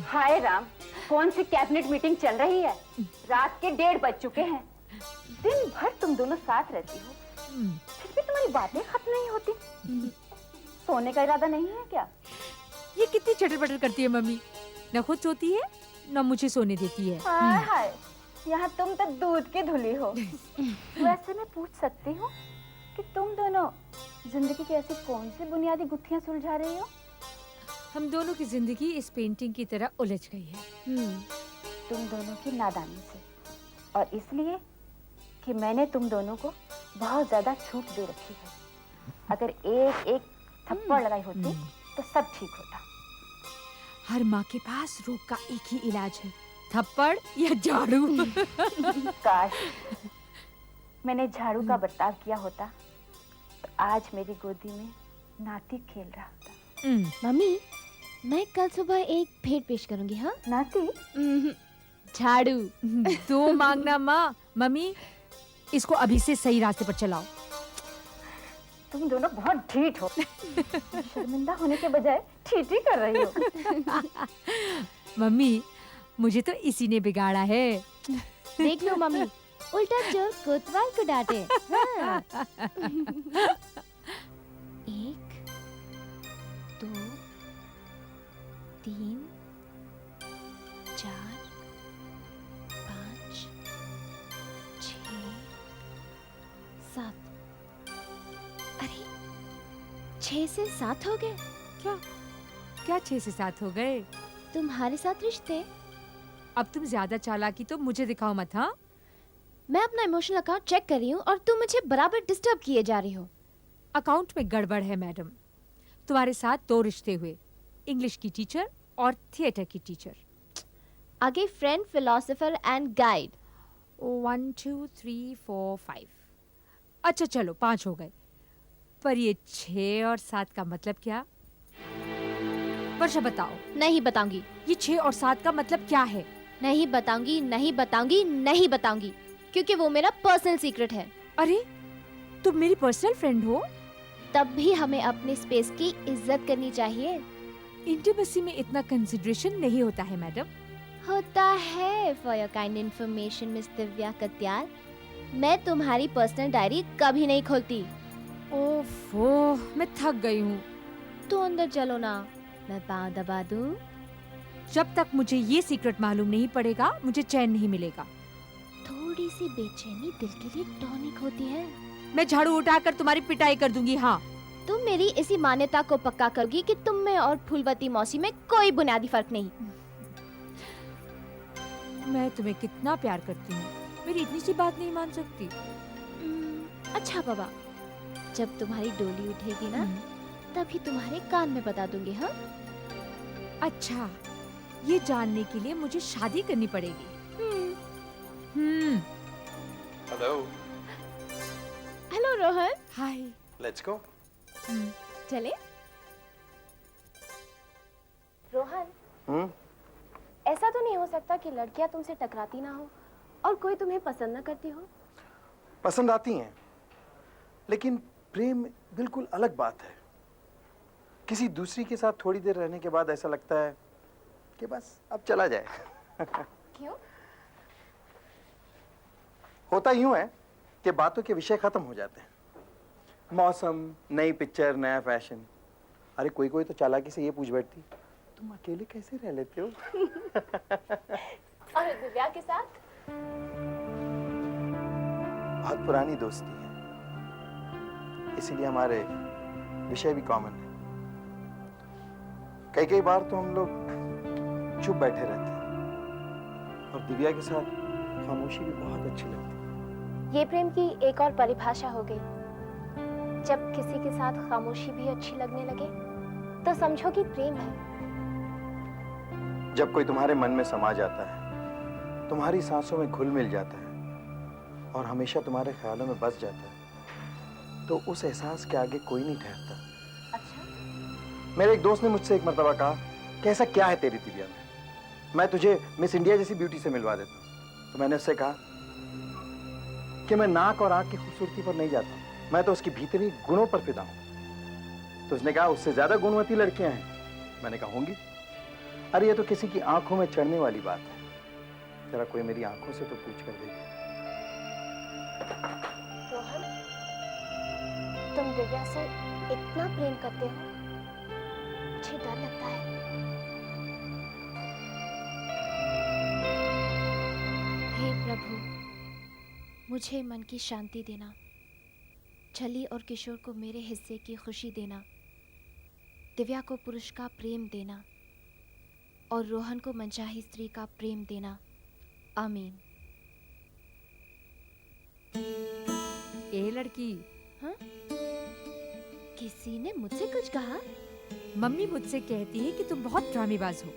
हाय राम, कौन सी cabinet meeting चल रही है? रात के 1:30 बज चुके हैं। दिन भर तुम दोनों साथ रहती हो, फिर भी तुम्हारी बातें खत्म नहीं होती। सोने का इरादा नहीं है क्या? ये कितनी चटर पटर करती है मम्मी, न खुद सोती है न मुझे सोने देती है। हाय हाय, यहाँ तुम तो दूध की धुली हो। वैसे मैं पूछ सकती हूँ कि तुम दोनों जिंदगी की ऐसी कौन सी बुनियादी गुत्थियां सुलझा रही हो? हम दोनों की जिंदगी इस पेंटिंग की तरह उलझ गई है। तुम दोनों की नादानी से, और इसलिए कि मैंने तुम दोनों को बहुत ज्यादा छूट दे रखी है। अगर एक एक थप्पड़ लगाई होती तो सब ठीक होता। हर माँ के पास रोग का एक ही इलाज है, थप्पड़ या झाड़ू। काश मैंने झाड़ू का बर्ताव किया होता तो आज मेरी गोदी में नाती खेल रहा होता। मम्मी, मैं कल सुबह एक भेंट पेश करूंगी। हाँ, नाती? झाड़ू। दो मांगना माँ। मम्मी, इसको अभी से सही रास्ते पर चलाओ। तुम दोनों बहुत ढीठ हो। शर्मिंदा होने के बजाय ठीठी कर रही हो। मम्मी, मुझे तो इसी ने बिगाड़ा है। देख लो मम्मी, उल्टा चोर कोतवाल को डांटे। हाँ। 1 2 3 4 5 6 7। अरे 6 से 7 हो गए। क्या 6 से 7 हो गए? तुम्हारे साथ रिश्ते। अब तुम ज्यादा चालाकी तो मुझे दिखाओ मत। हाँ, मैं अपना इमोशनल अकाउंट चेक कर रही हूँ और तुम मुझे बराबर डिस्टर्ब किए जा रही हो। अकाउंट में गड़बड़ है मैडम। तुम्हारे साथ 2 रिश्ते हुए, इंग्लिश की टीचर और थिएटर की टीचर। आगे फ्रेंड, फिलोसोफर एंड गाइड। 1 2 3 4 5। अच्छा चलो 5 हो गए, पर ये 6 और 7 का मतलब क्या? वर्षा बताओ। नहीं बताऊंगी। ये 6 और 7 का मतलब क्या है? नहीं बताऊंगी, नहीं बताऊंगी, नहीं बताऊंगी, क्योंकि वो मेरा पर्सनल सीक्रेट है। अरे, तुम मेरी पर्सनल फ्रेंड हो। तब भी हमें अपने स्पेस की इज्जत करनी चाहिए। इंटीमेसी में इतना कंसिडरेशन नहीं होता है मैडम। होता है। For your kind information miss Divya Katyal, मैं तुम्हारी पर्सनल डायरी कभी नहीं खोलती। ओफो, मैं थक गई हूँ। तो अंदर चलो ना, मैं पाँव दबा दूं। जब तक मुझे ये सीक्रेट मालूम नहीं पड़ेगा, मुझे चैन नहीं मिलेगा। थोड़ी सी बेचैनी दिल के लिए टॉनिक होती है। मैं झाड़ू उठाकर तुम्हारी पिटाई कर दूंगी। हाँ, तुम मेरी इसी मान्यता को पक्का करोगी कि तुम में और फूलवती मौसी में कोई बुनियादी फर्क नहीं। मैं तुम्हें कितना प्यार करती हूँ, मेरी इतनी सी बात नहीं मान सकती। अच्छा बाबा, जब तुम्हारी डोली उठेगी ना, तभी तुम्हारे कान में बता दूंगी। हाँ, अच्छा, ये जानने के लिए मुझे शादी करनी पड़ेगी। Hello. Hello Rohan. Hi. Let's go. चले। रोहन, ऐसा तो नहीं हो सकता कि लड़कियां तुमसे टकराती ना हो और कोई तुम्हें पसंद ना करती हो? पसंद आती हैं, लेकिन प्रेम बिल्कुल अलग बात है। किसी दूसरी के साथ थोड़ी देर रहने के बाद ऐसा लगता है कि बस अब चला जाए। क्यों? होता यूं है कि बातों के विषय खत्म हो जाते हैं। मौसम, नई पिक्चर, नया फैशन। अरे कोई कोई तो चालाकी से ये पूछ बैठती, तुम अकेले कैसे रह लेते हो? और दिव्या के साथ? बहुत पुरानी दोस्ती है, इसीलिए हमारे विषय भी कॉमन है। कई कई बार तो हम लोग चुप बैठे रहते हैं, और दिव्या के साथ खामोशी भी बहुत अच्छी लगती है। ये प्रेम की एक और परिभाषा हो गई। जब किसी के साथ खामोशी भी अच्छी लगने लगे तो समझो कि प्रेम है। जब कोई तुम्हारे मन में समा जाता है, तुम्हारी सांसों में घुल मिल जाता है और हमेशा तुम्हारे ख्यालों में बस जाता है, तो उस एहसास के आगे कोई नहीं ठहरता। अच्छा? मेरे एक दोस्त ने मुझसे एक मर्तबा कहा कि ऐसा क्या है तेरी दिव्या में, मैं तुझे मिस इंडिया जैसी ब्यूटी से मिलवा देता हूँ। तो मैंने उससे कहा कि मैं नाक और आंख की खूबसूरती पर नहीं जाता, मैं तो उसकी भीतरी गुणों पर फिदा हूँ। तो उसने कहा उससे ज्यादा गुणवती लड़कियां हैं। मैंने कहा होंगी। अरे ये तो किसी की आंखों में चढ़ने वाली बात है। जरा कोई मेरी आंखों से तो पूछ कर देखे। रोहन, तुम दिव्या से इतना प्रेम करते हो, मुझे डर लगता है। हे प्रभु, मुझे मन की शांति देना, छली और किशोर को मेरे हिस्से की खुशी देना, दिव्या को पुरुष का प्रेम देना और रोहन को मनचाही स्त्री का प्रेम देना। आमीन। ए लड़की, हाँ? किसी ने मुझसे कुछ कहा? मम्मी मुझसे कहती है कि तुम बहुत ड्रामेबाज हो,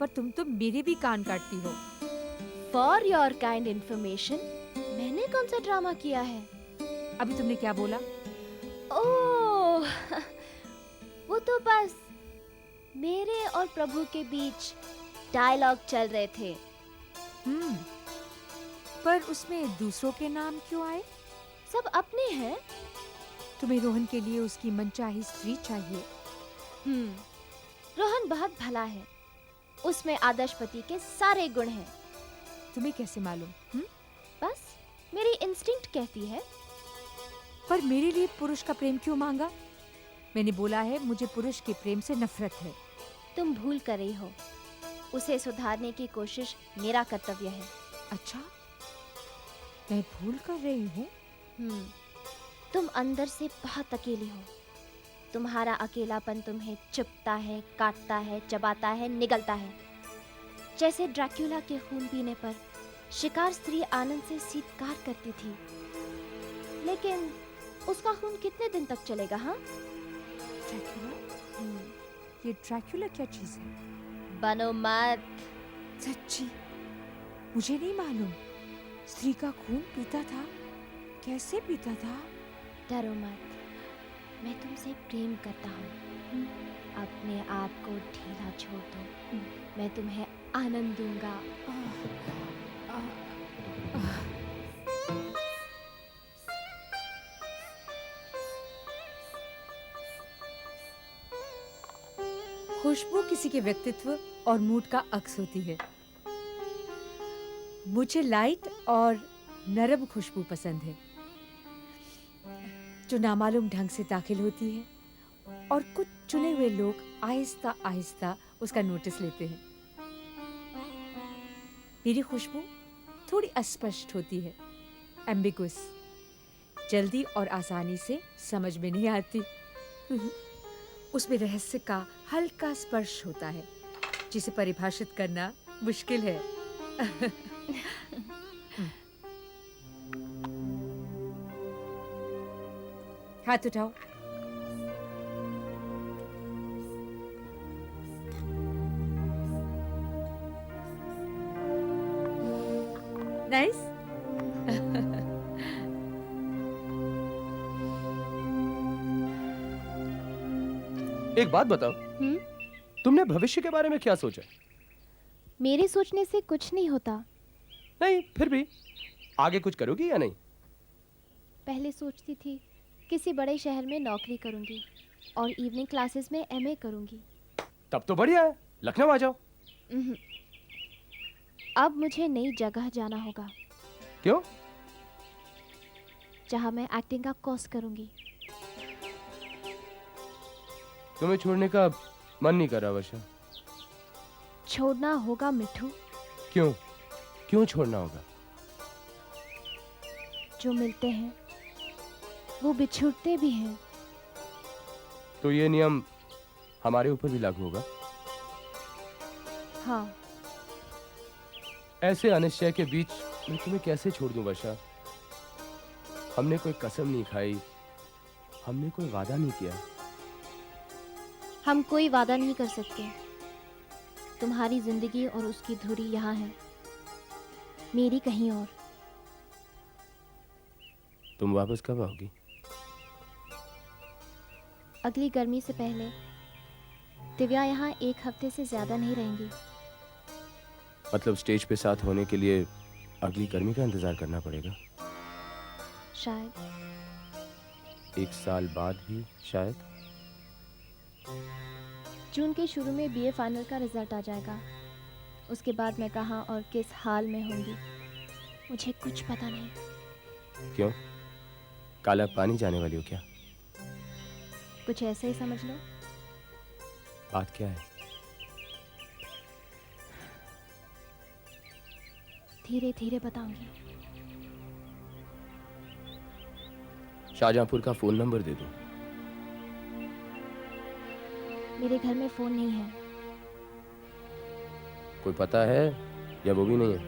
पर तुम तो मेरे भी कान काटती हो। फॉर योर काइंड इंफॉर्मेशन, मैंने कौन सा ड्रामा किया है? अभी तुमने क्या बोला? ओह, वो तो बस मेरे और प्रभु के बीच डायलॉग चल रहे थे। पर उसमें दूसरों के नाम क्यों आए? सब अपने हैं। तुम्हें रोहन के लिए उसकी मनचाही स्त्री चाहिए। रोहन बहुत भला है, उसमें आदर्श पति के सारे गुण हैं। तुम्हें कैसे मालूम? बस मेरी इंस्टिंक्ट कहती है। पर मेरे लिए पुरुष का प्रेम क्यों मांगा? मैंने बोला है मुझे पुरुष के प्रेम से नफरत है। तुम भूल कर रही हो, उसे सुधारने की कोशिश मेरा कर्तव्य है। अच्छा, मैं भूल कर रही हूँ? तुम अंदर से बहुत अकेली हो। तुम्हारा अकेलापन तुम्हें चुभता है, काटता है, चबाता है, निगलता है। जैसे ड्रैक्युला के खून पीने पर शिकार स्त्री आनंद से चीत्कार करती थी, लेकिन उसका खून कितने दिन तक चलेगा? हाँ, ड्रैक्युला? ये ड्रैक्युला क्या चीज है? बनो मत। सच्ची मुझे नहीं मालूम। स्त्री का खून पीता था? कैसे पीता था? डरो मत, मैं तुमसे प्रेम करता हूँ। अपने आप को ढीला छोड़ दो, मैं तुम्हें आनंद दूंगा। खुशबू किसी के व्यक्तित्व और मूड का अक्स होती है। मुझे लाइट और नरम खुशबू पसंद है, जो नामालूम ढंग से दाखिल होती है और कुछ चुने हुए लोग आहिस्ता आहिस्ता उसका नोटिस लेते हैं। मेरी खुशबू थोड़ी अस्पष्ट होती है, एम्बिगुअस, जल्दी और आसानी से समझ में नहीं आती। उसमें रहस्य का हल्का स्पर्श होता है, जिसे परिभाषित करना मुश्किल है। हाथ उठाओ। नाइस। एक बात बताओ, तुमने भविष्य के बारे में क्या सोचा? मेरे सोचने से कुछ नहीं होता। नहीं, फिर भी आगे कुछ करोगी या नहीं? पहले सोचती थी किसी बड़े शहर में नौकरी करूंगी और इवनिंग क्लासेस में एमए करूंगी। तब तो बढ़िया है, लखनऊ आ जाओ। अब मुझे नई जगह जाना होगा। क्यों? जहां मैं एक्टिंग का कोर्स करूंगी। तुम्हें छोड़ने का मन नहीं कर रहा वर्षा? छोड़ना होगा मिठू। क्यों? क्यों छोड़ना होगा? जो मिलते हैं वो बिछुड़ते भी हैं। तो ये नियम हमारे ऊपर भी लागू होगा? हाँ। ऐसे अनिश्चय के बीच मैं तुम्हें कैसे छोड़ दूं वर्षा? हमने कोई कसम नहीं खाई, हमने कोई वादा नहीं किया। हम कोई वादा नहीं कर सकते। तुम्हारी जिंदगी और उसकी धुरी यहाँ है, मेरी कहीं और। तुम वापस कब आओगी? अगली गर्मी से पहले। दिव्या यहाँ 1 हफ्ते से ज्यादा नहीं रहेंगी। मतलब स्टेज पे साथ होने के लिए अगली गर्मी का इंतजार करना पड़ेगा? शायद। 1 साल बाद भी शायद? जून के शुरू में बीए फाइनल का रिजल्ट आ जाएगा। उसके बाद मैं कहाँ और किस हाल में होंगी मुझे कुछ पता नहीं। क्यों? काला पानी जाने वाली हो क्या? कुछ ऐसे ही समझ लो। बात क्या है? धीरे धीरे बताऊंगी। शाहजहांपुर का फोन नंबर दे दो। मेरे घर में फोन नहीं है। कोई पता है या वो भी नहीं है?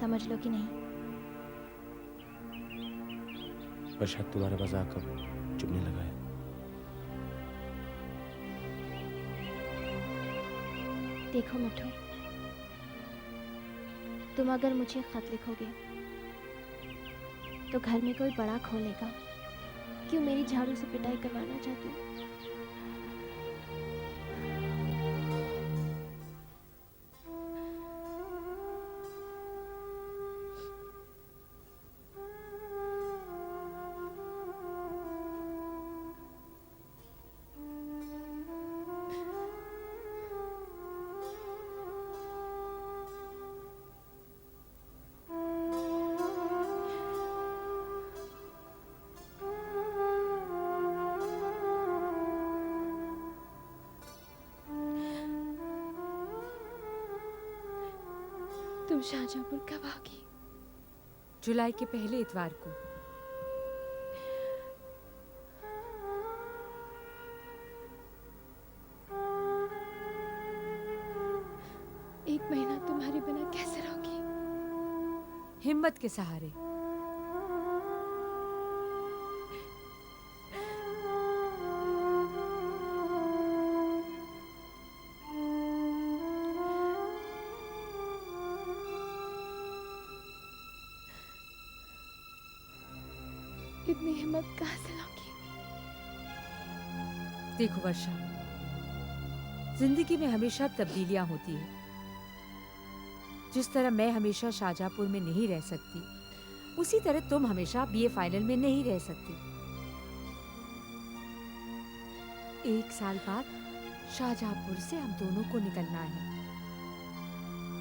समझ लो कि नहीं। वर्षा, तुम्हारा मजाक अब चुभने लगा है। देखो मिठू, तुम अगर मुझे खत लिखोगे तो घर में कोई बड़ा खोलेगा। क्यों मेरी झाड़ू से पिटाई करवाना चाहती हो? तुम शाहजहांपुर कब आओगी? जुलाई के पहले इतवार को। एक महीना तुम्हारे बिना कैसे रहूंगी? हिम्मत के सहारे। इतनी हिम्मत कहाँ से लाऊंगी? देखो वर्षा, जिंदगी में हमेशा तब्दीलियां होती है। जिस तरह मैं हमेशा शाहजहांपुर में नहीं रह सकती, उसी तरह तुम हमेशा बीए फाइनल में नहीं रह सकती। 1 साल बाद शाहजहांपुर से हम दोनों को निकलना है।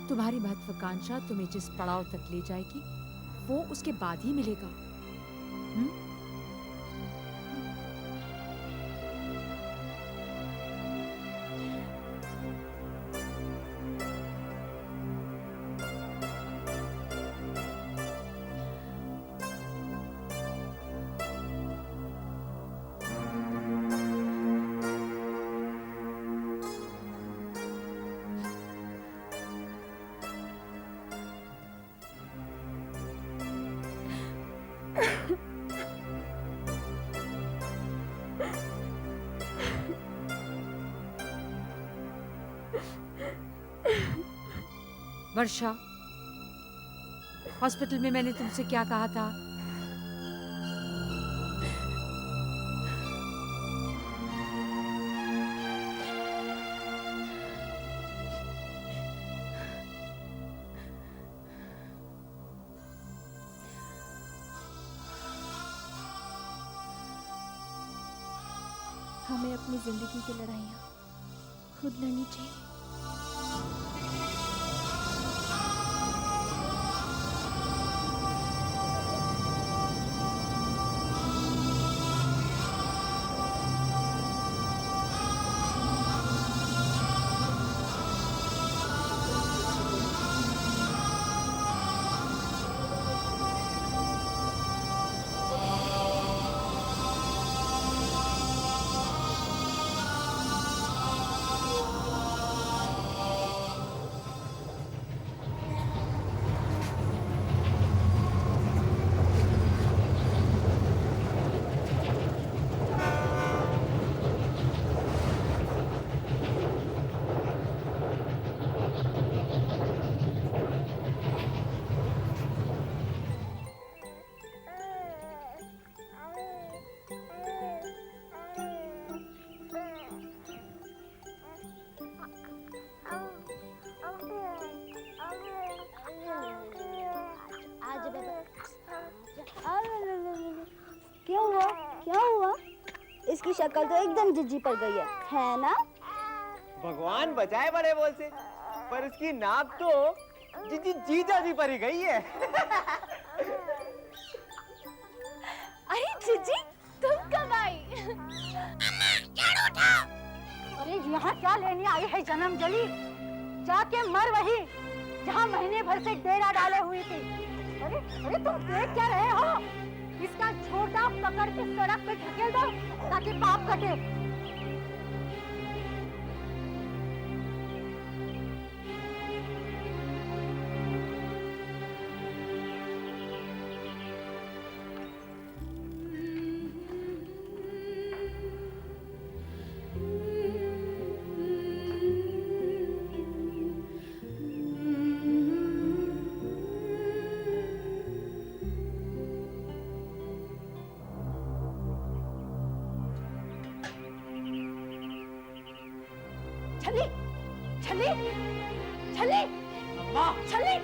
तुम्हारी महत्वाकांक्षा तुम्हें जिस पड़ाव तक ले जाएगी, वो उसके बाद ही मिलेगा। वर्षा, हॉस्पिटल में मैंने तुमसे क्या कहा था? हमें अपनी जिंदगी की लड़ाइयाँ खुद लड़नी चाहिए। इसकी शक्ल तो एकदम जिज्जी पर गई है ना? भगवान बचाए बड़े बोल से, पर उसकी नाक तो जीजी जीजा जी पर ही गई है। अरे जीजी, तुम कब आई? अरे यहाँ क्या लेने आई है जन्म जली? जाके मर वही जहाँ महीने भर से डेरा डाले हुई थी। अरे अरे तुम देख क्या रहे हो? इसका छोटा पकड़ के सड़क पे ढकेल दो ताकि पाप कटे। छली, छली, छली, अम्मा, छली।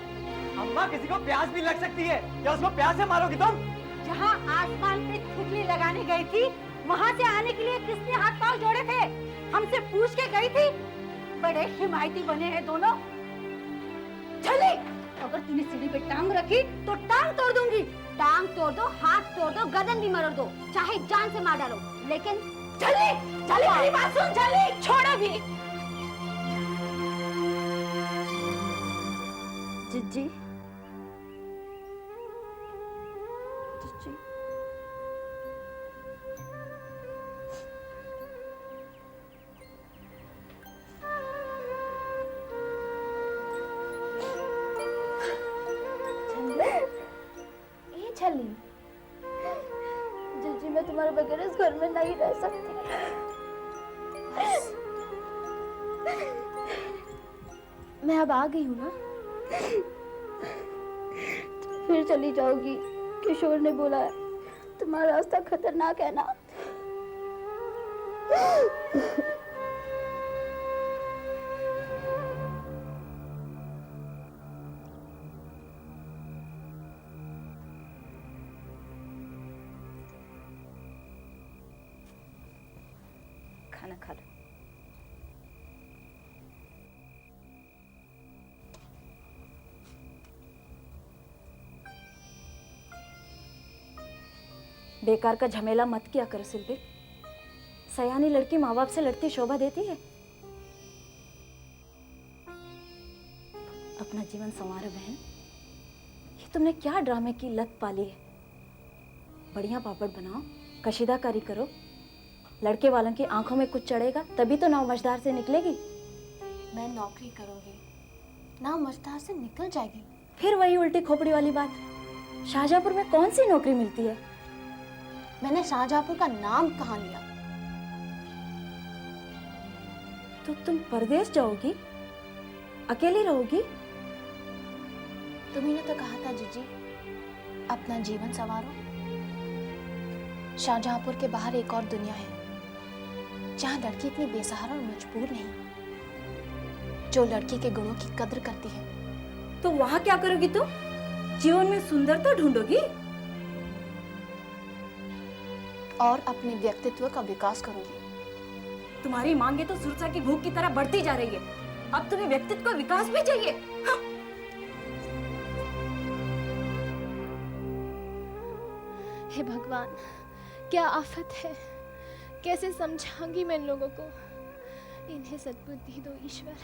अम्मा किसी को प्यास भी लग सकती है, क्या उसको प्यास से मारोगी तुम? जहाँ आसमान पे ठुकली लगाने गई थी, वहाँ से आने के लिए किसने हाथ पांव जोड़े थे? हमसे पूछ के गई थी। बड़े हिमायती बने हैं दोनों। छली, अगर तूने सीढ़ी पे टांग रखी तो टांग तोड़ दूंगी। टांग तोड़ दो, हाथ तोड़ दो, गर्दन भी मरोड़ दो, चाहे जान से मार डालो, लेकिन छली, छली मेरी बात सुन। छली, छोड़ो भी। जिज्जी, जिज्जी, छली, जिज्जी मैं तुम्हारे बगैर इस घर में नहीं रह सकती। मैं अब आ गई हूँ ना? फिर चली जाओगी? किशोर ने बोला है तुम्हारा रास्ता खतरनाक है ना? खाना खा लो। बेकार का झमेला मत किया करो सिल्वी। सयानी लड़की माँ बाप से लड़ती शोभा देती है। अपना जीवन संवारो बहन। ये तुमने क्या ड्रामे की लत पाली है? बढ़िया पापड़ बनाओ, कशीदाकारी करो, लड़के वालों की आंखों में कुछ चढ़ेगा तभी तो नाव मझधार से निकलेगी। मैं नौकरी करूंगी, नाव मझधार से निकल जाएगी। फिर वही उल्टी खोपड़ी वाली बात। शाहजहांपुर में कौन सी नौकरी मिलती है? मैंने शाहजहांपुर का नाम कहाँ लिया? तो तुम परदेश जाओगी, अकेली रहोगी? तुम्ही ने तो कहा था जीजी, अपना जीवन संवारो। शाहजहांपुर के बाहर एक और दुनिया है जहाँ लड़की इतनी बेसहारा और मजबूर नहीं, जो लड़की के गुणों की कद्र करती है। तो वहां क्या करोगी तुम? जीवन में सुंदरता ढूंढोगी? और अपने व्यक्तित्व का विकास करूंगी। तुम्हारी मांगे तो सुरसा की भूख की तरह बढ़ती जा रही है। अब तुम्हें व्यक्तित्व का विकास भी चाहिए। हाँ। हे भगवान, क्या आफत है! कैसे समझाऊंगी मैं इन लोगों को? इन्हें सद्बुद्धि दो ईश्वर।